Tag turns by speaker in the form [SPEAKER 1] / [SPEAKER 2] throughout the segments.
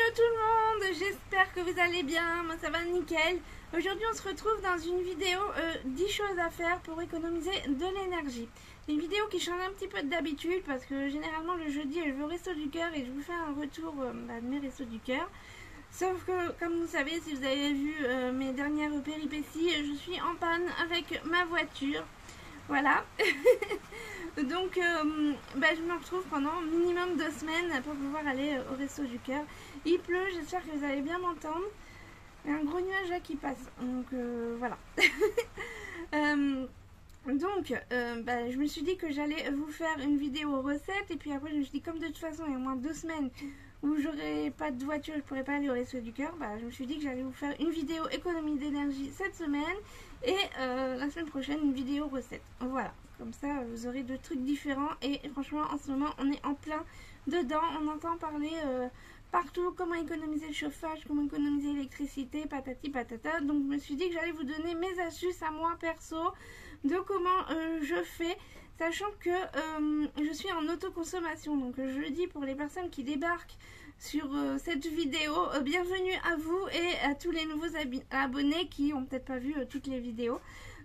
[SPEAKER 1] Hello tout le monde, j'espère que vous allez bien, moi ça va nickel. Aujourd'hui on se retrouve dans une vidéo 10 choses à faire pour économiser de l'énergie. C'est une vidéo qui change un petit peu d'habitude parce que généralement le jeudi je vais au Resto du Cœur et je vous fais un retour de mes Restos du Cœur. Sauf que comme vous savez, si vous avez vu mes dernières péripéties, je suis en panne avec ma voiture. Voilà. Donc je me retrouve pendant minimum 2 semaines pour pouvoir aller au Resto du Cœur. Il pleut, j'espère que vous allez bien m'entendre. Il y a un gros nuage là qui passe. Donc voilà. Je me suis dit que j'allais vous faire une vidéo recette. Et puis après je me suis dit comme de toute façon il y a au moins 2 semaines où j'aurai pas de voiture, je pourrais pas aller au Resto du Cœur, je me suis dit que j'allais vous faire une vidéo économie d'énergie cette semaine et la semaine prochaine une vidéo recette. Voilà, comme ça vous aurez 2 trucs différents et franchement en ce moment on est en plein dedans, on entend parler partout comment économiser le chauffage, comment économiser l'électricité, patati patata. Donc je me suis dit que j'allais vous donner mes astuces à moi perso de comment je fais, sachant que je suis en autoconsommation. Donc je le dis pour les personnes qui débarquent sur cette vidéo, bienvenue à vous et à tous les nouveaux abonnés qui n'ont peut-être pas vu toutes les vidéos.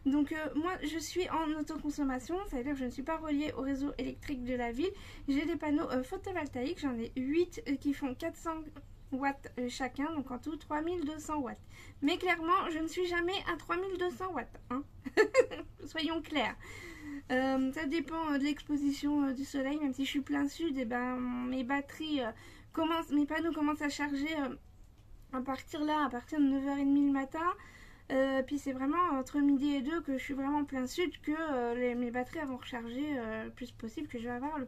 [SPEAKER 1] Donc moi je suis en autoconsommation, ça veut dire que je ne suis pas reliée au réseau électrique de la ville. J'ai des panneaux photovoltaïques, j'en ai 8 qui font 400 watts chacun, donc en tout 3200 watts. Mais clairement je ne suis jamais à 3200 watts, hein. Soyons clairs. Ça dépend de l'exposition du soleil, même si je suis plein sud, et mes batteries mes panneaux commencent à charger à partir de 9h30 le matin. Puis c'est vraiment entre midi et 2 que je suis vraiment plein sud que mes batteries vont recharger le plus possible, que je vais avoir le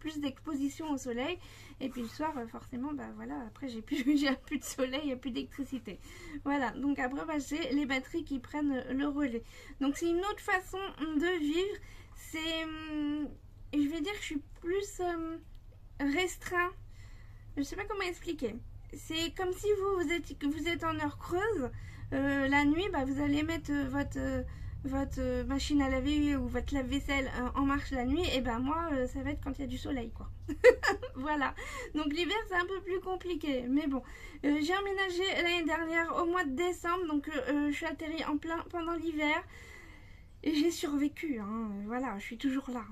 [SPEAKER 1] plus d'exposition au soleil. Et puis le soir forcément voilà, après j'ai plus de soleil et plus d'électricité. Voilà, donc après c'est les batteries qui prennent le relais. Donc c'est une autre façon de vivre. C'est je vais dire que je suis plus restreint. Je sais pas comment expliquer. C'est comme si vous êtes en heure creuse. La nuit, vous allez mettre votre machine à laver ou votre lave-vaisselle en marche la nuit. Et moi, ça va être quand il y a du soleil, quoi. Voilà. Donc l'hiver, c'est un peu plus compliqué. Mais bon, j'ai emménagé l'année dernière au mois de décembre. Donc je suis atterrie en plein pendant l'hiver. Et j'ai survécu, hein. Voilà, je suis toujours là.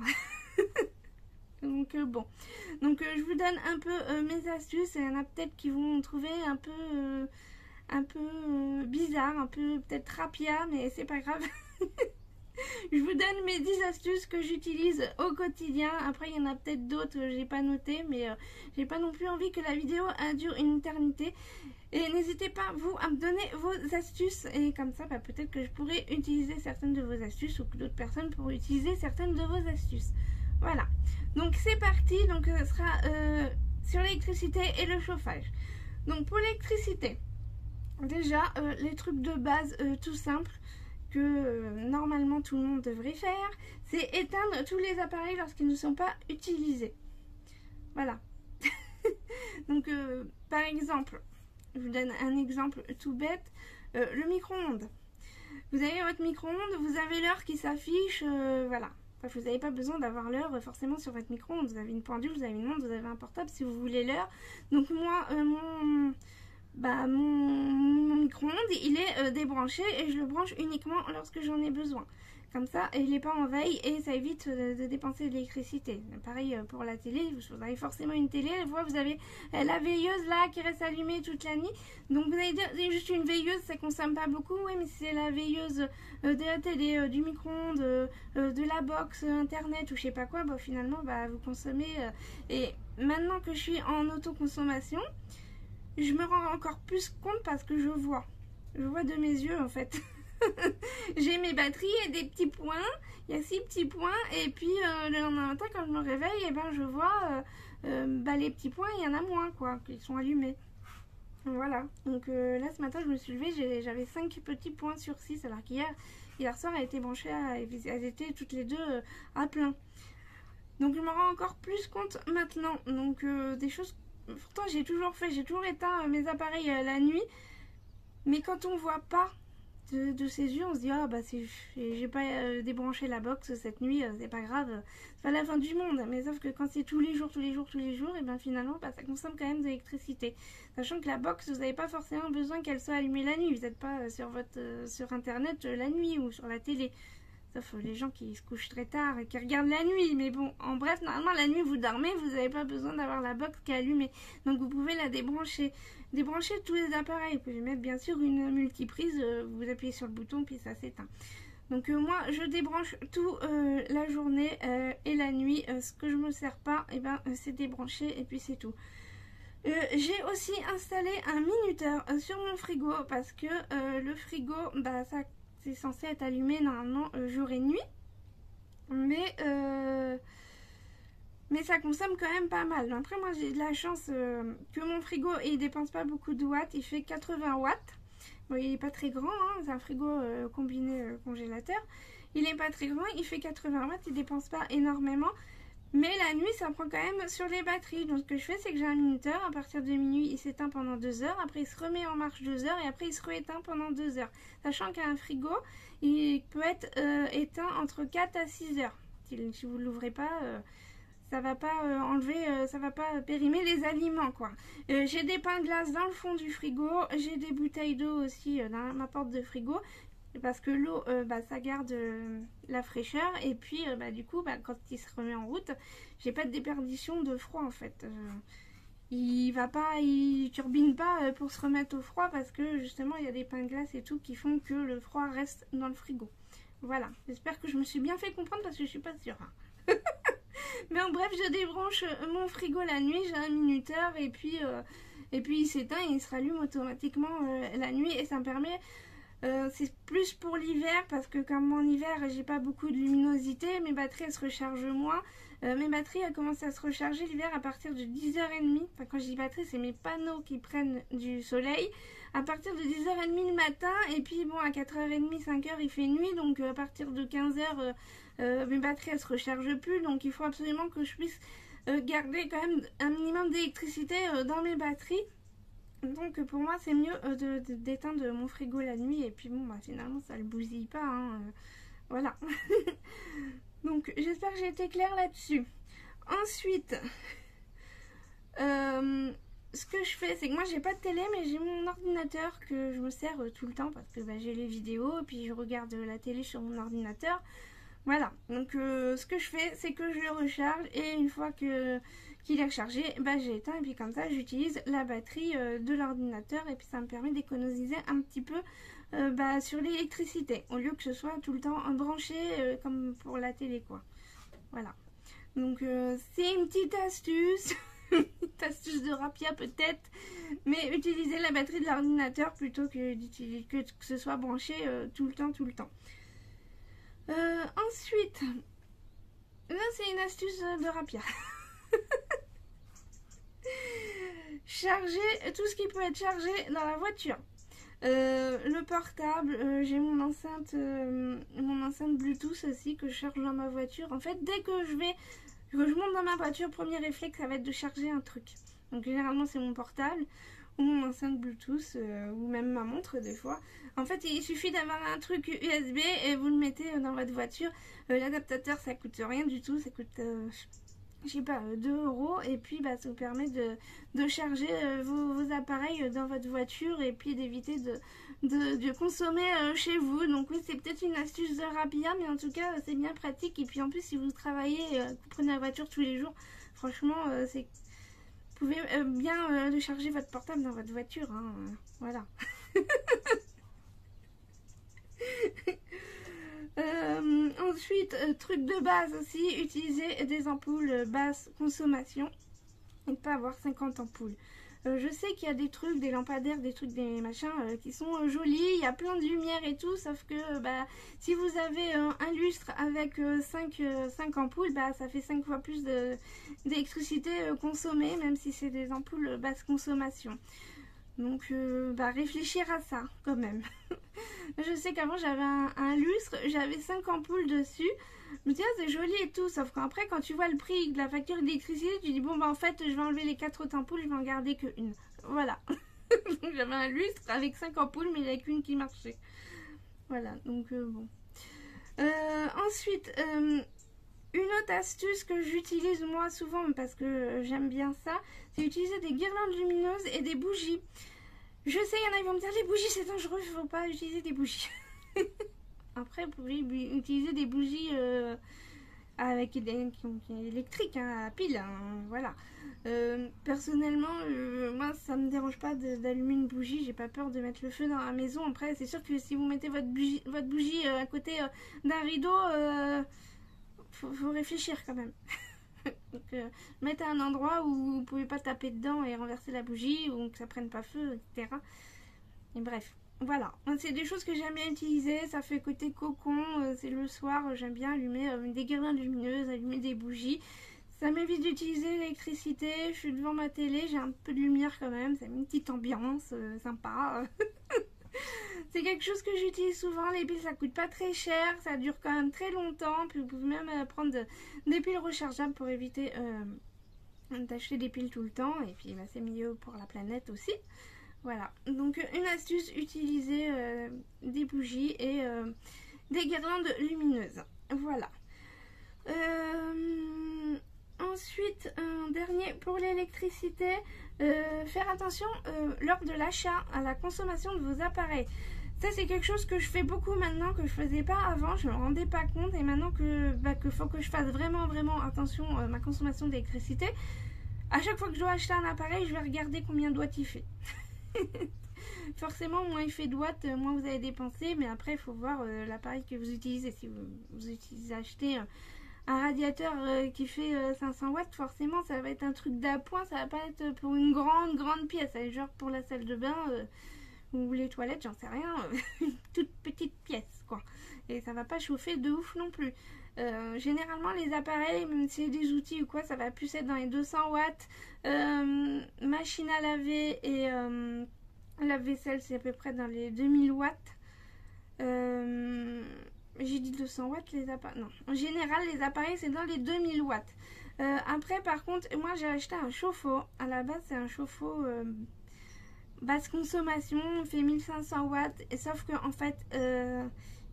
[SPEAKER 1] Donc bon, je vous donne un peu mes astuces. Il y en a peut-être qui vont trouver un peu bizarre, un peu peut-être rapia, mais c'est pas grave. Je vous donne mes 10 astuces que j'utilise au quotidien. Après il y en a peut-être d'autres que j'ai pas noté, mais j'ai pas non plus envie que la vidéo dure une éternité. Et n'hésitez pas vous à me donner vos astuces, et comme ça peut-être que je pourrais utiliser certaines de vos astuces ou que d'autres personnes pourraient utiliser certaines de vos astuces. Voilà, donc c'est parti. Donc ça sera sur l'électricité et le chauffage. Donc pour l'électricité, déjà les trucs de base tout simples que normalement tout le monde devrait faire, c'est éteindre tous les appareils lorsqu'ils ne sont pas utilisés. Voilà. Donc par exemple, je vous donne un exemple tout bête, le micro-ondes. Vous avez votre micro-ondes, vous avez l'heure qui s'affiche, voilà. Vous n'avez pas besoin d'avoir l'heure forcément sur votre micro-ondes. Vous avez une pendule, vous avez une montre, vous avez un portable si vous voulez l'heure. Donc moi, mon micro-ondes, il est débranché et je le branche uniquement lorsque j'en ai besoin. Comme ça, il n'est pas en veille et ça évite de dépenser de l'électricité. Pareil pour la télé, vous avez forcément une télé. Des fois, vous avez la veilleuse là qui reste allumée toute la nuit. Donc vous allez dire, c'est juste une veilleuse, ça ne consomme pas beaucoup. Oui, mais c'est la veilleuse de la télé, du micro-ondes, de la box, internet ou je sais pas quoi. Finalement, vous consommez. Et maintenant que je suis en autoconsommation, je me rends encore plus compte parce que je vois de mes yeux en fait. J'ai mes batteries et des petits points, il y a 6 petits points, et puis le lendemain matin quand je me réveille, je vois les petits points, il y en a moins quoi, qui sont allumés. Voilà, donc là ce matin je me suis levée, j'avais 5 petits points sur 6, alors hier soir elle était branchée, elles étaient toutes les deux à plein. Donc je me rends encore plus compte maintenant, donc des choses, pourtant j'ai toujours éteint mes appareils la nuit, mais quand on voit pas, de ses yeux, on se dit ah bah j'ai pas débranché la box cette nuit, c'est pas grave, c'est pas la fin du monde. Mais sauf que quand c'est tous les jours, et ben finalement bah, ça consomme quand même de l'électricité. Sachant que la box, vous n'avez pas forcément besoin qu'elle soit allumée la nuit, vous n'êtes pas sur internet la nuit ou sur la télé. Sauf les gens qui se couchent très tard et qui regardent la nuit. Mais bon, en bref, normalement la nuit vous dormez, vous n'avez pas besoin d'avoir la box qui est allumée. Donc vous pouvez la débrancher. Débrancher tous les appareils. Vous pouvez mettre bien sûr une multiprise, vous appuyez sur le bouton puis ça s'éteint. Donc moi je débranche tout la journée et la nuit. Ce que je me sers pas, et ben, c'est débranché et puis c'est tout. J'ai aussi installé un minuteur sur mon frigo parce que le frigo, bah ça c'est censé être allumé normalement jour et nuit. Mais ça consomme quand même pas mal. Après moi j'ai de la chance que mon frigo il dépense pas beaucoup de watts, il fait 80 watts. Bon, il est pas très grand, hein, c'est un frigo combiné congélateur. Il est pas très grand, il fait 80 watts, il dépense pas énormément. Mais la nuit ça prend quand même sur les batteries. Donc ce que je fais c'est que j'ai un minuteur, à partir de minuit il s'éteint pendant 2 heures, après il se remet en marche 2 heures et après il se rééteint pendant 2 heures. Sachant qu'un frigo il peut être éteint entre 4 à 6 heures. Si vous ne l'ouvrez pas, ça va pas ça va pas périmer les aliments quoi. J'ai des pains de glace dans le fond du frigo, j'ai des bouteilles d'eau aussi dans ma porte de frigo. Parce que l'eau, bah, ça garde la fraîcheur. Et puis, bah, du coup, bah, quand il se remet en route, j'ai pas de déperdition de froid en fait. Il turbine pas pour se remettre au froid parce que justement, il y a des pains de glace et tout qui font que le froid reste dans le frigo. Voilà. J'espère que je me suis bien fait comprendre parce que je suis pas sûre. Hein. Mais en bref, je débranche mon frigo la nuit. J'ai un minuteur et puis il s'éteint et il se rallume automatiquement la nuit et ça me permet. C'est plus pour l'hiver parce que comme en hiver j'ai pas beaucoup de luminosité, mes batteries elles se rechargent moins. Mes batteries elles commencent à se recharger l'hiver à partir de 10h30. Enfin quand je dis batterie c'est mes panneaux qui prennent du soleil. À partir de 10h30 le matin et puis bon à 4h30, 5h il fait nuit donc à partir de 15h mes batteries elles se rechargent plus. Donc il faut absolument que je puisse garder quand même un minimum d'électricité dans mes batteries. Donc pour moi c'est mieux d'éteindre mon frigo la nuit et puis bon bah finalement ça le bousille pas hein, voilà. Donc j'espère que j'ai été claire là-dessus. Ensuite ce que je fais c'est que moi j'ai pas de télé mais j'ai mon ordinateur que je me sers tout le temps parce que bah, j'ai les vidéos et puis je regarde la télé sur mon ordinateur. Voilà, donc ce que je fais c'est que je le recharge et une fois qu'il est rechargé, bah, j'éteins et puis comme ça j'utilise la batterie de l'ordinateur et puis ça me permet d'économiser un petit peu bah, sur l'électricité au lieu que ce soit tout le temps branché comme pour la télé quoi. Voilà, donc c'est une petite astuce, une petite astuce de rapia peut-être, mais utiliser la batterie de l'ordinateur plutôt que ce soit branché tout le temps. Ensuite, là c'est une astuce de rapia. Charger tout ce qui peut être chargé dans la voiture. Le portable, j'ai mon enceinte Bluetooth aussi que je charge dans ma voiture. En fait, dès que je monte dans ma voiture, premier réflexe, ça va être de charger un truc. Donc généralement c'est mon portable ou mon enceinte Bluetooth ou même ma montre des fois. En fait, il suffit d'avoir un truc USB et vous le mettez dans votre voiture. L'adaptateur, ça coûte rien du tout, ça coûte je sais pas 2 € et puis bah, ça vous permet de charger vos appareils dans votre voiture et puis d'éviter de consommer chez vous. Donc oui, c'est peut-être une astuce de rapia, mais en tout cas c'est bien pratique. Et puis en plus si vous travaillez, vous prenez la voiture tous les jours, franchement vous pouvez bien charger votre portable dans votre voiture hein, voilà. Ensuite, truc de base aussi, utiliser des ampoules basse consommation et ne pas avoir 50 ampoules. Je sais qu'il y a des trucs, des lampadaires, des trucs, des machins qui sont jolis, il y a plein de lumière et tout, sauf que bah, si vous avez un lustre avec 5 ampoules, bah, ça fait 5 fois plus d'électricité consommée, même si c'est des ampoules basse consommation. Donc bah, réfléchir à ça quand même. Je sais qu'avant j'avais un lustre, j'avais 5 ampoules dessus. Je me dis ah, c'est joli et tout, sauf qu'après quand tu vois le prix de la facture d'électricité, tu dis bon bah en fait je vais enlever les 4 autres ampoules, je vais en garder qu'une. Voilà. Donc j'avais un lustre avec 5 ampoules mais il n'y avait qu'une qui marchait. Voilà, donc bon. Ensuite, une autre astuce que j'utilise moi souvent parce que j'aime bien ça, c'est utiliser des guirlandes lumineuses et des bougies. Je sais, il y en a qui vont me dire les bougies c'est dangereux, il ne faut pas utiliser des bougies. Après, vous pouvez utiliser des bougies avec des électriques, hein, à pile, hein, voilà. Personnellement, moi ça me dérange pas d'allumer une bougie, j'ai pas peur de mettre le feu dans la maison. Après, c'est sûr que si vous mettez votre bougie à côté d'un rideau, faut réfléchir quand même. Donc, mettez un endroit où vous pouvez pas taper dedans et renverser la bougie ou que ça prenne pas feu, etc. Et bref, voilà. C'est des choses que j'aime bien utiliser. Ça fait côté cocon. C'est le soir, j'aime bien allumer des guirlandes lumineuses, allumer des bougies. Ça m'évite d'utiliser l'électricité. Je suis devant ma télé, j'ai un peu de lumière quand même. Ça met une petite ambiance sympa. C'est quelque chose que j'utilise souvent. Les piles, ça coûte pas très cher. Ça dure quand même très longtemps. Puis vous pouvez même prendre des piles rechargeables pour éviter d'acheter des piles tout le temps. Et puis c'est mieux pour la planète aussi. Voilà. Donc une astuce, utiliser des bougies et des guirlandes lumineuses. Voilà. Ensuite, un dernier pour l'électricité, faire attention lors de l'achat à la consommation de vos appareils. Ça, c'est quelque chose que je fais beaucoup maintenant, que je faisais pas avant, je me rendais pas compte, et maintenant que faut que je fasse vraiment attention à ma consommation d'électricité. À chaque fois que je dois acheter un appareil, je vais regarder combien de watts il fait. Forcément, moins il fait de watts, moins vous allez dépenser, mais après, il faut voir l'appareil que vous utilisez. Si vous utilisez acheter un radiateur qui fait 500 watts, forcément, ça va être un truc d'appoint, ça va pas être pour une grande pièce, ça va être genre pour la salle de bain ou les toilettes, j'en sais rien, une toute petite pièce, quoi. Et ça va pas chauffer de ouf non plus. Généralement, les appareils, même si c'est des outils ou quoi, ça va plus être dans les 200 watts. Machine à laver et lave-vaisselle, c'est à peu près dans les 2000 watts. J'ai dit 200 watts les appareils. Non, en général, les appareils, c'est dans les 2000 watts. Après, par contre, moi, j'ai acheté un chauffe-eau. À la base, c'est un chauffe-eau basse consommation, il fait 1500 watts. Et sauf que, en fait,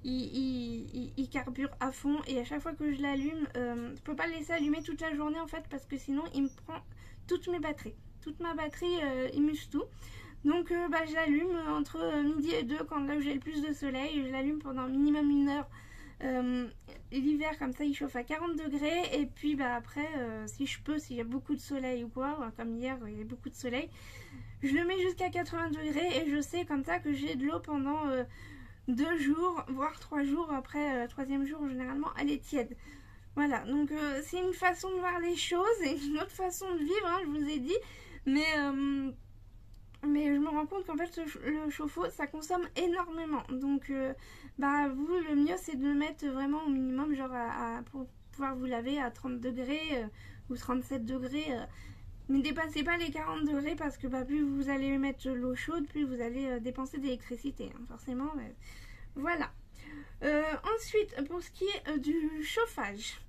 [SPEAKER 1] il carbure à fond. Et à chaque fois que je l'allume, je peux pas le laisser allumer toute la journée, en fait, parce que sinon, il me prend toutes mes batteries. Toute ma batterie, il muse tout. Donc je l'allume entre midi et 2 quand là où j'ai le plus de soleil. Je l'allume pendant minimum 1 heure. L'hiver comme ça il chauffe à 40 degrés. Et puis après si je peux, s'il y a beaucoup de soleil ou quoi, comme hier il y avait beaucoup de soleil, je le mets jusqu'à 80 degrés. Et je sais comme ça que j'ai de l'eau pendant 2 jours, voire 3 jours. Après le 3e jour généralement elle est tiède. Voilà, donc c'est une façon de voir les choses et une autre façon de vivre, hein, je vous ai dit. Mais je me rends compte qu'en fait le chauffe-eau ça consomme énormément. Donc vous, le mieux c'est de le mettre vraiment au minimum, genre pour pouvoir vous laver à 30 degrés ou 37 degrés. Ne dépassez pas les 40 degrés parce que plus vous allez mettre l'eau chaude, plus vous allez dépenser d'électricité, hein, forcément. Voilà. Ensuite, pour ce qui est du chauffage.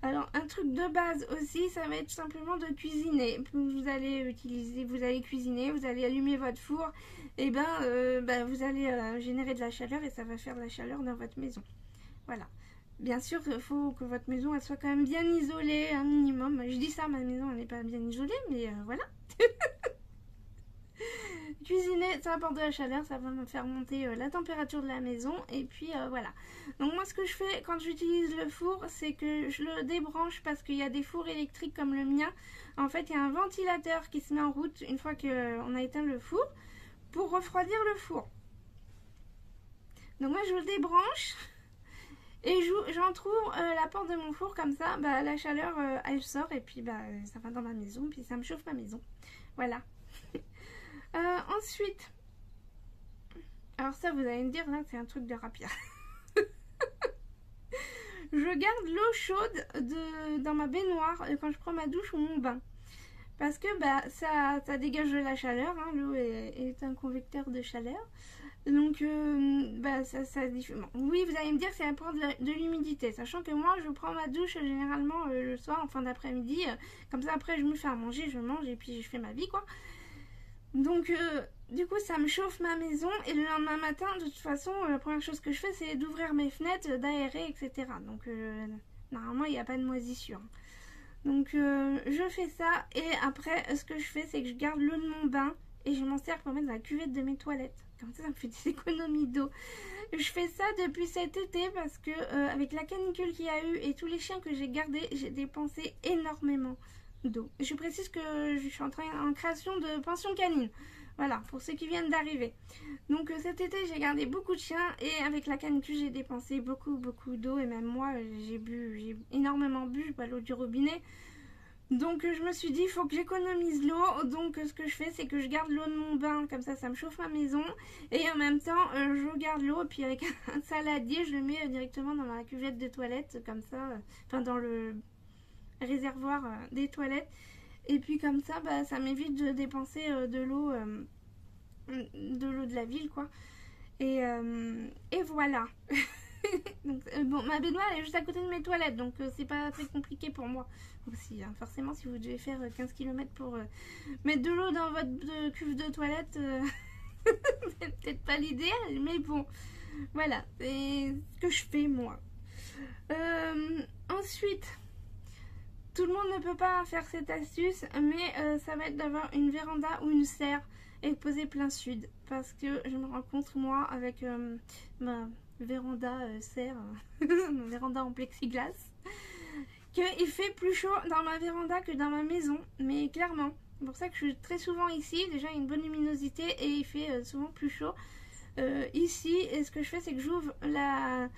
[SPEAKER 1] Alors, un truc de base aussi, ça va être simplement de cuisiner. Vous allez cuisiner, vous allez allumer votre four, et vous allez générer de la chaleur et ça va faire de la chaleur dans votre maison. Voilà. Bien sûr, il faut que votre maison elle soit quand même bien isolée, un minimum. Je dis ça, ma maison elle n'est pas bien isolée, mais voilà. Cuisiner, ça apporte de la chaleur, ça va me faire monter la température de la maison. Et puis voilà. Donc moi ce que je fais quand j'utilise le four, c'est que je le débranche parce qu'il y a des fours électriques comme le mien. En fait, il y a un ventilateur qui se met en route une fois qu'on a éteint le four pour refroidir le four. Donc moi je le débranche et j'entrouvre la porte de mon four comme ça, la chaleur elle sort et puis ça va dans ma maison, puis ça me chauffe ma maison. Voilà. Ensuite, alors ça vous allez me dire là c'est un truc de rapia. Je garde l'eau chaude dans ma baignoire quand je prends ma douche ou mon bain. Parce que ça dégage de la chaleur, hein, l'eau est un convecteur de chaleur. Donc oui, vous allez me dire c'est apporte de l'humidité. Sachant que moi je prends ma douche généralement le soir en fin d'après-midi. Comme ça après je me fais à manger, je mange et puis je fais ma vie quoi. Donc du coup ça me chauffe ma maison et le lendemain matin de toute façon la première chose que je fais c'est d'ouvrir mes fenêtres, d'aérer, etc. Donc normalement il n'y a pas de moisissure. Donc je fais ça et après ce que je fais c'est que je garde l'eau de mon bain et je m'en sers pour mettre dans la cuvette de mes toilettes. Comme ça me fait des économies d'eau. Je fais ça depuis cet été parce que avec la canicule qu'il y a eu et tous les chiens que j'ai gardés, j'ai dépensé énormément d'eau. Je précise que je suis en création de pension canine. Voilà, pour ceux qui viennent d'arriver. Donc cet été, j'ai gardé beaucoup de chiens et avec la canicule, j'ai dépensé beaucoup d'eau. Et même moi, j'ai énormément bu, je bois l'eau du robinet. Donc je me suis dit, il faut que j'économise l'eau. Donc ce que je fais, c'est que je garde l'eau de mon bain, comme ça me chauffe ma maison. Et en même temps, je garde l'eau, et puis avec un saladier, je le mets directement dans la cuvette de toilette, comme ça, enfin dans le réservoir des toilettes. Et puis comme ça, ça m'évite de dépenser de l'eau de la ville, quoi. Et voilà. Donc, bon, ma baignoire elle est juste à côté de mes toilettes, donc c'est pas très compliqué pour moi aussi, hein. Forcément, si vous devez faire 15 km pour mettre de l'eau dans votre cuve de toilette, c'est peut-être pas l'idéal, mais bon, voilà, c'est ce que je fais moi. Ensuite, tout le monde ne peut pas faire cette astuce, mais ça va être d'avoir une véranda ou une serre et poser plein sud, parce que je me rends compte, moi, avec ma véranda serre, ma véranda en plexiglas, qu'il fait plus chaud dans ma véranda que dans ma maison, mais clairement. C'est pour ça que je suis très souvent ici. Déjà, il y a une bonne luminosité et il fait souvent plus chaud ici. Et ce que je fais, c'est que j'ouvre la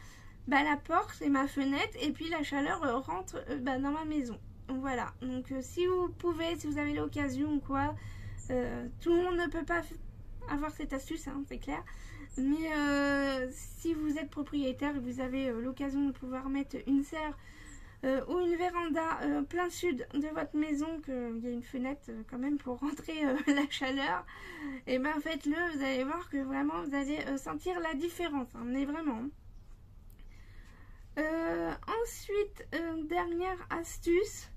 [SPEAKER 1] porte et ma fenêtre, et puis la chaleur rentre dans ma maison. Voilà. Donc, si vous pouvez, si vous avez l'occasion ou quoi, tout le monde ne peut pas avoir cette astuce, hein, c'est clair. Mais si vous êtes propriétaire et vous avez l'occasion de pouvoir mettre une serre ou une véranda plein sud de votre maison, qu'il y a une fenêtre quand même pour rentrer la chaleur, et ben faites-le, vous allez voir que vraiment vous allez sentir la différence, hein, mais vraiment. Ensuite, dernière astuce,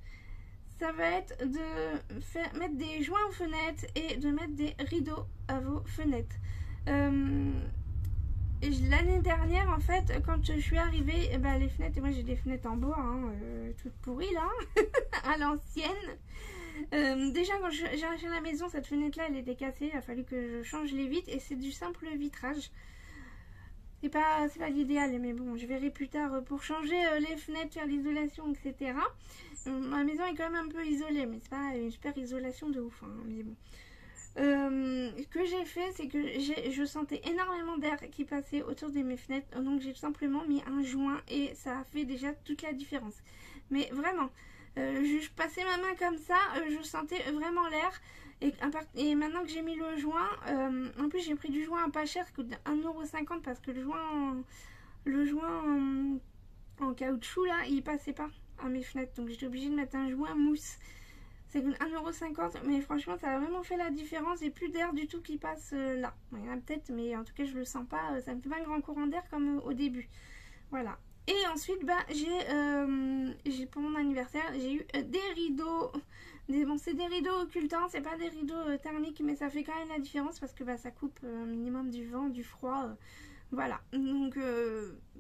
[SPEAKER 1] ça va être de mettre des joints aux fenêtres et de mettre des rideaux à vos fenêtres. L'année dernière, en fait, quand je suis arrivée, les fenêtres, et moi j'ai des fenêtres en bois, hein, toutes pourries là, à l'ancienne. Déjà, quand j'ai acheté la maison, cette fenêtre là, elle était cassée, il a fallu que je change les vitres, et c'est du simple vitrage. C'est pas l'idéal, mais bon, je verrai plus tard pour changer les fenêtres, faire l'isolation, etc. Ma maison est quand même un peu isolée, mais c'est pas une super isolation de ouf, hein, mais bon. Ce que j'ai fait, c'est que je sentais énormément d'air qui passait autour de mes fenêtres, donc j'ai tout simplement mis un joint et ça a fait déjà toute la différence. Mais vraiment, je passais ma main comme ça, je sentais vraiment l'air. Et maintenant que j'ai mis le joint, en plus j'ai pris du joint pas cher, que 1,50 € parce que le joint en caoutchouc là, il passait pas à mes fenêtres, donc j'étais obligée de mettre un joint mousse. C'est 1,50 €, mais franchement ça a vraiment fait la différence et plus d'air du tout qui passe là. Il y en a peut-être, mais en tout cas je le sens pas, ça me fait pas un grand courant d'air comme au début. Voilà. Et ensuite j'ai pour mon anniversaire j'ai eu des rideaux. Bon, c'est des rideaux occultants, c'est pas des rideaux thermiques, mais ça fait quand même la différence parce que ça coupe un minimum du vent, du froid. Voilà. Donc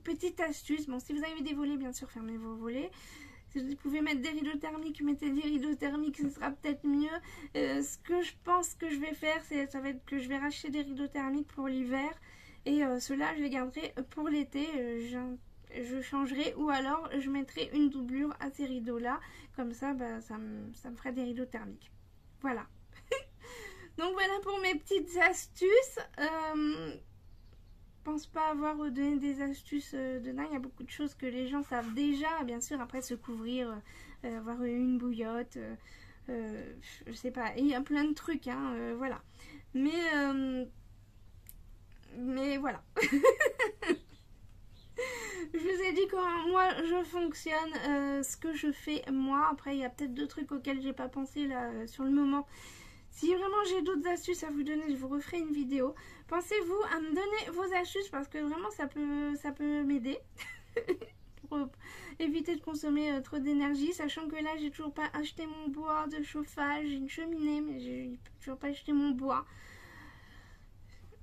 [SPEAKER 1] petite astuce. Bon, si vous avez des volets, bien sûr fermez vos volets. Si vous pouvez mettre des rideaux thermiques, mettez des rideaux thermiques, ce sera peut-être mieux. Ce que je pense que je vais faire, ça va être que je vais racheter des rideaux thermiques pour l'hiver. Et ceux-là, je les garderai pour l'été. Je changerai, ou alors je mettrai une doublure à ces rideaux-là. Comme ça, ça me ferait des rideaux thermiques. Voilà. Donc voilà pour mes petites astuces. Je pense pas avoir donné des astuces de dingue. Il y a beaucoup de choses que les gens savent déjà. Bien sûr, après se couvrir, avoir une bouillotte, je sais pas. Il y a plein de trucs, hein, voilà. Mais voilà. Je vous ai dit comment moi je fonctionne, ce que je fais moi. Après, il y a peut-être d'autres trucs auxquels j'ai pas pensé là sur le moment. Si vraiment j'ai d'autres astuces à vous donner, je vous referai une vidéo. Pensez-vous à me donner vos astuces parce que vraiment ça peut m'aider. pour éviter de consommer trop d'énergie, sachant que là j'ai toujours pas acheté mon bois de chauffage, j'ai une cheminée mais j'ai toujours pas acheté mon bois.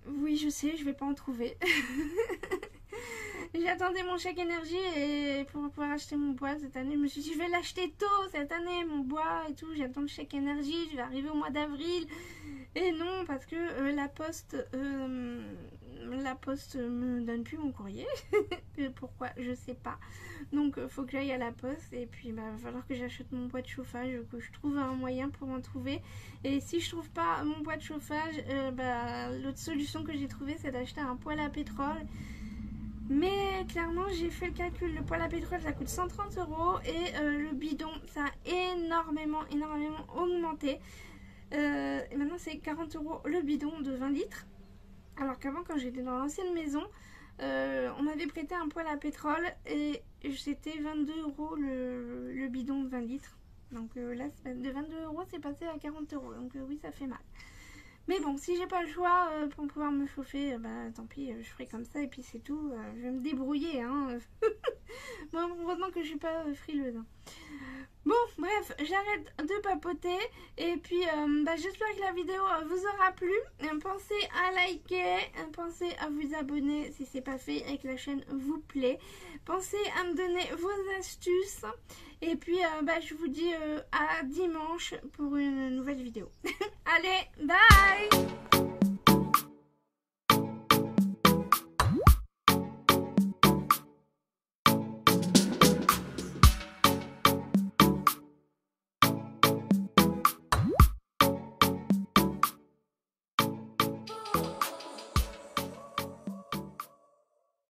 [SPEAKER 1] Oui, je sais, je vais pas en trouver. J'attendais mon chèque énergie et pour pouvoir acheter mon bois cette année, je me suis dit je vais l'acheter tôt cette année, mon bois et tout, j'attends le chèque énergie, je vais arriver au mois d'avril. Et non, parce que la poste me donne plus mon courrier. Pourquoi, je sais pas. Donc faut que j'aille à la poste et puis bah, va falloir que j'achète mon bois de chauffage, que je trouve un moyen pour en trouver. Et si je trouve pas mon bois de chauffage, l'autre solution que j'ai trouvée c'est d'acheter un poêle à pétrole. Mais clairement j'ai fait le calcul, le poêle à pétrole ça coûte 130 € et le bidon ça a énormément augmenté. Et maintenant c'est 40 € le bidon de 20 litres. Alors qu'avant quand j'étais dans l'ancienne maison, on m'avait prêté un poêle à pétrole et c'était 22 € le bidon de 20 litres. Donc là de 22 € c'est passé à 40 €. Donc oui ça fait mal. Mais bon, si j'ai pas le choix pour pouvoir me chauffer, tant pis, je ferai comme ça et puis c'est tout. Je vais me débrouiller. Hein. Bon, heureusement que je suis pas frileuse. Hein. Bon, bref, j'arrête de papoter et puis j'espère que la vidéo vous aura plu. Pensez à liker, pensez à vous abonner si c'est pas fait et que la chaîne vous plaît. Pensez à me donner vos astuces et puis je vous dis à dimanche pour une nouvelle vidéo. Allez, bye!